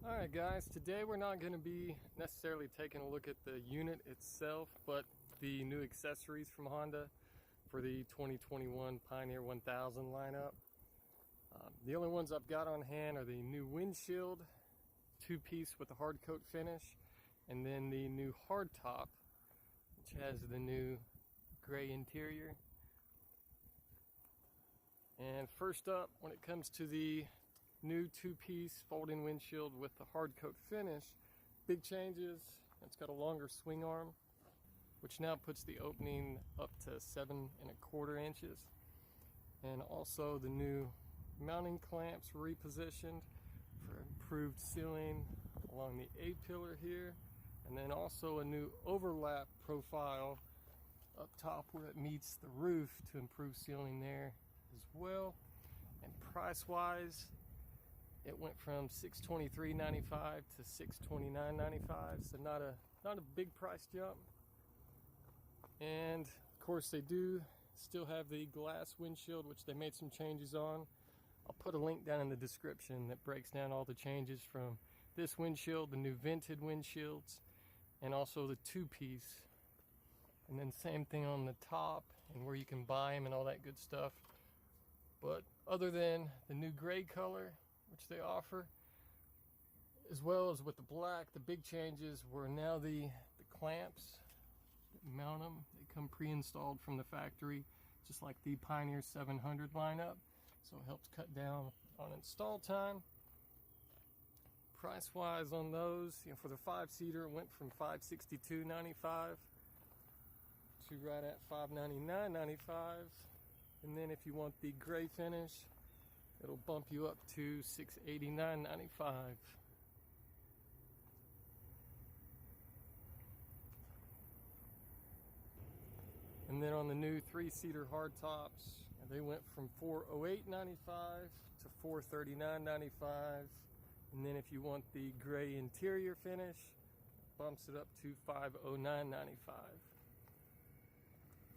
Alright guys, today we're not going to be necessarily taking a look at the unit itself, but the new accessories from Honda for the 2021 Pioneer 1000 lineup. The only ones I've got on hand are the new windshield, two-piece with the hard coat finish, and then the new hardtop, which has the new gray interior. And first up, when it comes to the new two-piece folding windshield with the hard coat finish, big changes. It's got a longer swing arm, which now puts the opening up to 7¼ inches, and also the new mounting clamps repositioned for improved sealing along the A-pillar here, and then also a new overlap profile up top where it meets the roof to improve sealing there as well. And price wise, it went from $623.95 to $629.95, so not a big price jump. And of course they do still have the glass windshield, which they made some changes on. I'll put a link down in the description that breaks down all the changes from this windshield, the new vented windshields, and also the two-piece. And then same thing on the top and where you can buy them and all that good stuff. But other than the new gray color, which they offer, as well as with the black, the big changes were now the clamps that mount them. They come pre-installed from the factory, just like the Pioneer 700 lineup, so it helps cut down on install time. Price wise on those, for the 5-seater, it went from $562.95 to right at $599.95. And then if you want the gray finish, it'll bump you up to $689.95. And then on the new 3-seater hardtops, they went from $408.95 to $439.95. And then if you want the gray interior finish, it bumps it up to $509.95.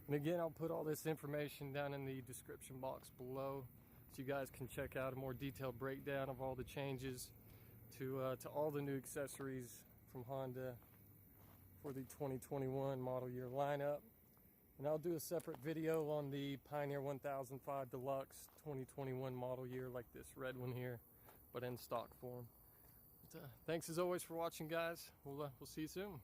And again, I'll put all this information down in the description box below, so you guys can check out a more detailed breakdown of all the changes to all the new accessories from Honda for the 2021 model year lineup. And I'll do a separate video on the Pioneer 1005 Deluxe 2021 model year, like this red one here, but in stock form. But, thanks as always for watching, guys. We'll see you soon.